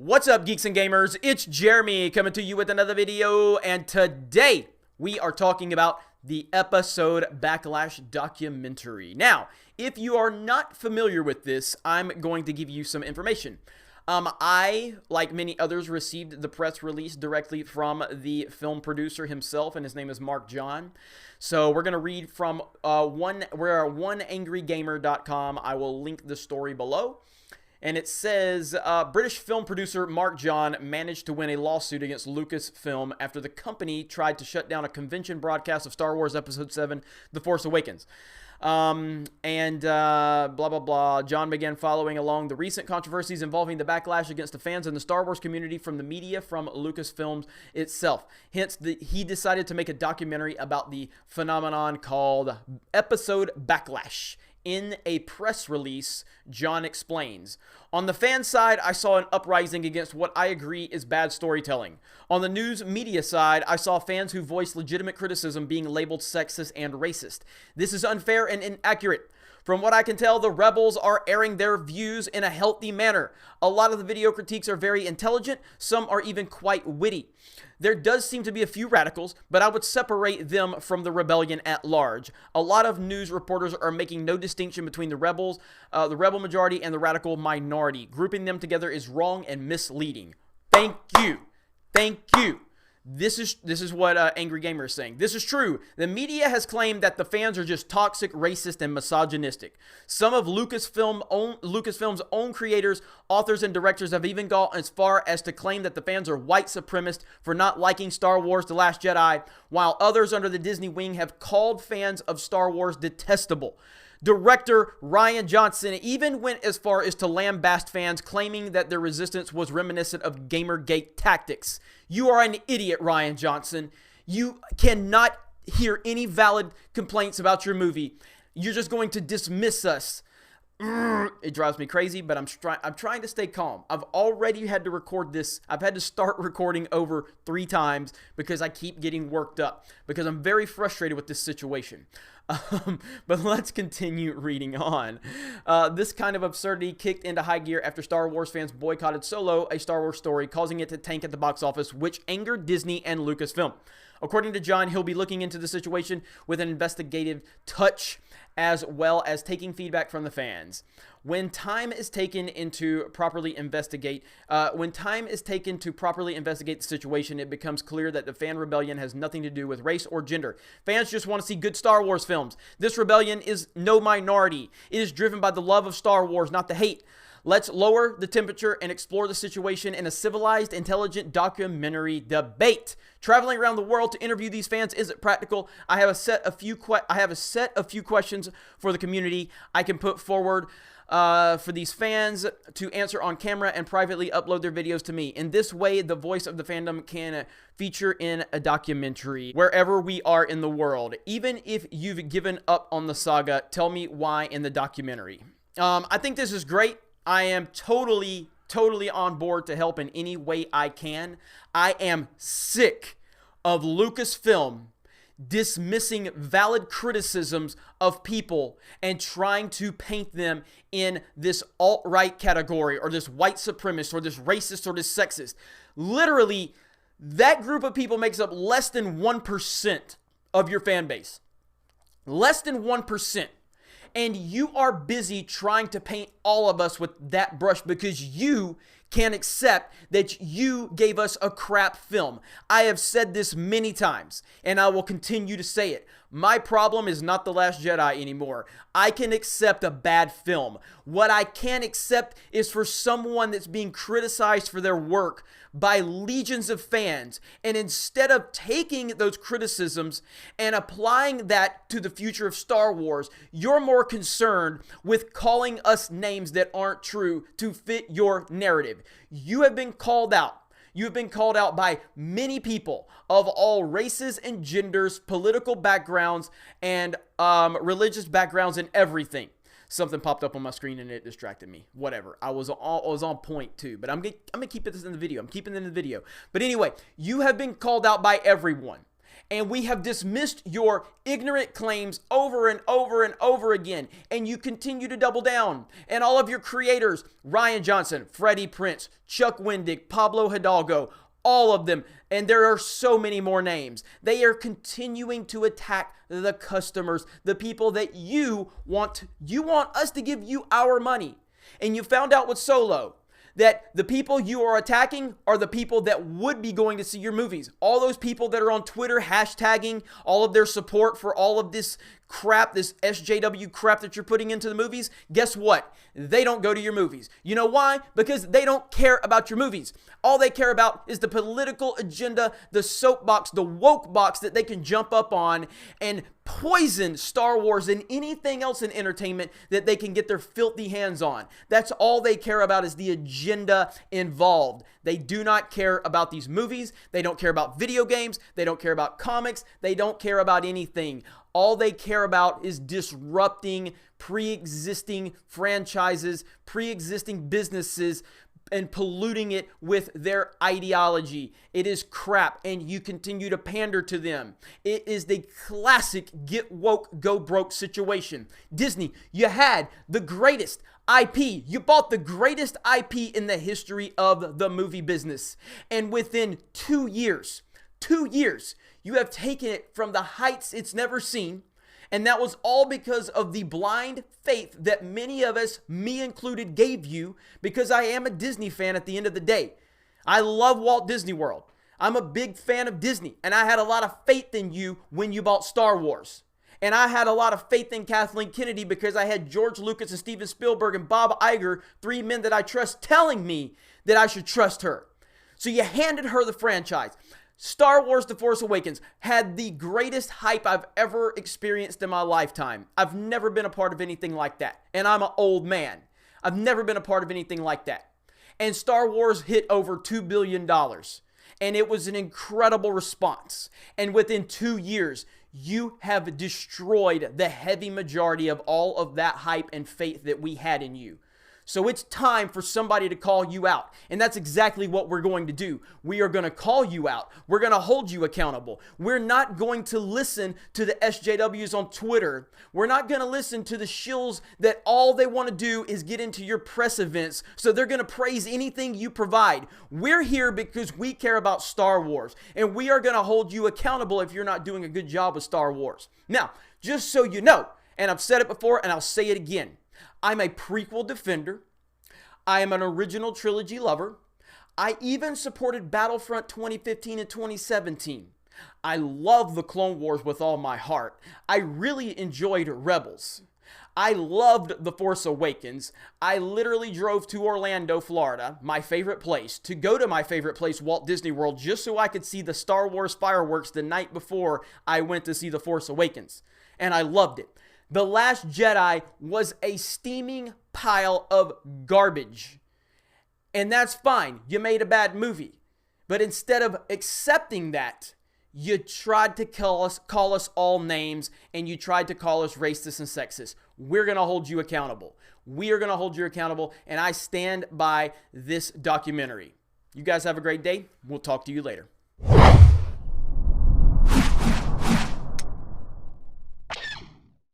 What's up, geeks and gamers? It's Jeremy coming to you with another video, and today we are talking about the episode Backlash documentary. Now, if you are not familiar with this, I'm going to give you some information. I, like many others, received the press release directly from the film producer himself, and his name is Mark John. So we're going to read from oneangrygamer.com. I will link the story below. And it says, British film producer Mark John managed to win a lawsuit against Lucasfilm after the company tried to shut down a convention broadcast of Star Wars Episode 7, The Force Awakens. Blah, blah, blah. John began following along the recent controversies involving the backlash against the fans and the Star Wars community from the media from Lucasfilm itself. Hence, he decided to make a documentary about the phenomenon called Episode Backlash. In a press release, John explains, "On the fan side, I saw an uprising against what I agree is bad storytelling. On the news media side, I saw fans who voiced legitimate criticism being labeled sexist and racist. This is unfair and inaccurate. From what I can tell, the rebels are airing their views in a healthy manner. A lot of the video critiques are very intelligent, some are even quite witty. There does seem to be a few radicals, but I would separate them from the rebellion at large. A lot of news reporters are making no distinction between the rebels, the rebel majority, and the radical minority. Grouping them together is wrong and misleading." Thank you. Thank you. This is what Angry Gamer is saying. This is true. The media has claimed that the fans are just toxic, racist, and misogynistic. Some of Lucasfilm's own creators, authors, and directors have even gone as far as to claim that the fans are white supremacists for not liking Star Wars The Last Jedi, while others under the Disney wing have called fans of Star Wars detestable. Director Rian Johnson even went as far as to lambaste fans, claiming that their resistance was reminiscent of Gamergate tactics. You are an idiot, Rian Johnson. You cannot hear any valid complaints about your movie. You're just going to dismiss us. It drives me crazy, but I'm trying to stay calm. I've already had to record this. I've had to start recording over 3 times because I keep getting worked up because I'm very frustrated with this situation. But let's continue reading on. This kind of absurdity kicked into high gear after Star Wars fans boycotted Solo, a Star Wars story, causing it to tank at the box office, which angered Disney and Lucasfilm. According to John, he'll be looking into the situation with an investigative touch, as well as taking feedback from the fans. When time is taken to properly investigate the situation, it becomes clear that the fan rebellion has nothing to do with race or gender. Fans just want to see good Star Wars films. This rebellion is no minority. It is driven by the love of Star Wars, not the hate. Let's lower the temperature and explore the situation in a civilized, intelligent documentary debate. Traveling around the world to interview these fans isn't practical. I have a set of few questions for the community I can put forward for these fans to answer on camera and privately upload their videos to me. In this way, the voice of the fandom can feature in a documentary wherever we are in the world. Even if you've given up on the saga, tell me why in the documentary. I think this is great. I am totally on board to help in any way I can. I am sick of Lucasfilm dismissing valid criticisms of people and trying to paint them in this alt-right category or this white supremacist or this racist or this sexist. Literally, that group of people makes up less than 1% of your fan base. Less than 1%. And you are busy trying to paint all of us with that brush because you can't accept that you gave us a crap film. I have said this many times, and I will continue to say it. My problem is not The Last Jedi anymore. I can accept a bad film. What I can't accept is for someone that's being criticized for their work by legions of fans, and instead of taking those criticisms and applying that to the future of Star Wars, you're more concerned with calling us names that aren't true to fit your narrative. You have been called out. You've been called out by many people of all races and genders, political backgrounds, and religious backgrounds and everything. Something popped up on my screen and it distracted me. Whatever. I was on point too, but I'm gonna keep this in the video. I'm keeping it in the video. But anyway, you have been called out by everyone. And we have dismissed your ignorant claims over and over and over again. And you continue to double down. And all of your creators, Ryan Johnson, Freddie Prinze, Chuck Wendig, Pablo Hidalgo, all of them, and there are so many more names. They are continuing to attack the customers, the people that you want us to give you our money. And you found out with Solo that the people you are attacking are the people that would be going to see your movies. All those people that are on Twitter hashtagging all of their support for all of this crap, this SJW crap that you're putting into the movies, guess what? They don't go to your movies. You know why? Because they don't care about your movies. All they care about is the political agenda, the soapbox, the woke box that they can jump up on and poison Star Wars and anything else in entertainment that they can get their filthy hands on. That's all they care about, is the agenda involved. They do not care about these movies. They don't care about video games. They don't care about comics. They don't care about anything. All they care about is disrupting pre-existing franchises, pre-existing businesses, and polluting it with their ideology. It is crap, and you continue to pander to them. It is the classic get woke, go broke situation. Disney, you had the greatest IP. You bought the greatest IP in the history of the movie business. And within 2 years, you have taken it from the heights it's never seen. And that was all because of the blind faith that many of us, me included, gave you, because I am a Disney fan at the end of the day. I love Walt Disney World. I'm a big fan of Disney, and I had a lot of faith in you when you bought Star Wars. And I had a lot of faith in Kathleen Kennedy because I had George Lucas and Steven Spielberg and Bob Iger, 3 men that I trust, telling me that I should trust her. So you handed her the franchise. Star Wars The Force Awakens had the greatest hype I've ever experienced in my lifetime. I've never been a part of anything like that. And I'm an old man. I've never been a part of anything like that. And Star Wars hit over $2 billion. And it was an incredible response. And within 2 years, you have destroyed the heavy majority of all of that hype and faith that we had in you. So it's time for somebody to call you out. And that's exactly what we're going to do. We are going to call you out. We're going to hold you accountable. We're not going to listen to the SJWs on Twitter. We're not going to listen to the shills that all they want to do is get into your press events. So they're going to praise anything you provide. We're here because we care about Star Wars. And we are going to hold you accountable if you're not doing a good job with Star Wars. Now, just so you know, and I've said it before and I'll say it again, I'm a prequel defender. I am an original trilogy lover. I even supported Battlefront 2015 and 2017. I love the Clone Wars with all my heart. I really enjoyed Rebels. I loved The Force Awakens. I literally drove to Orlando, Florida, my favorite place, to go to my favorite place, Walt Disney World, just so I could see the Star Wars fireworks the night before I went to see The Force Awakens. And I loved it. The Last Jedi was a steaming pile of garbage. And that's fine. You made a bad movie. But instead of accepting that, you tried to call us all names, and you tried to call us racist and sexist. We're going to hold you accountable. We are going to hold you accountable, and I stand by this documentary. You guys have a great day. We'll talk to you later.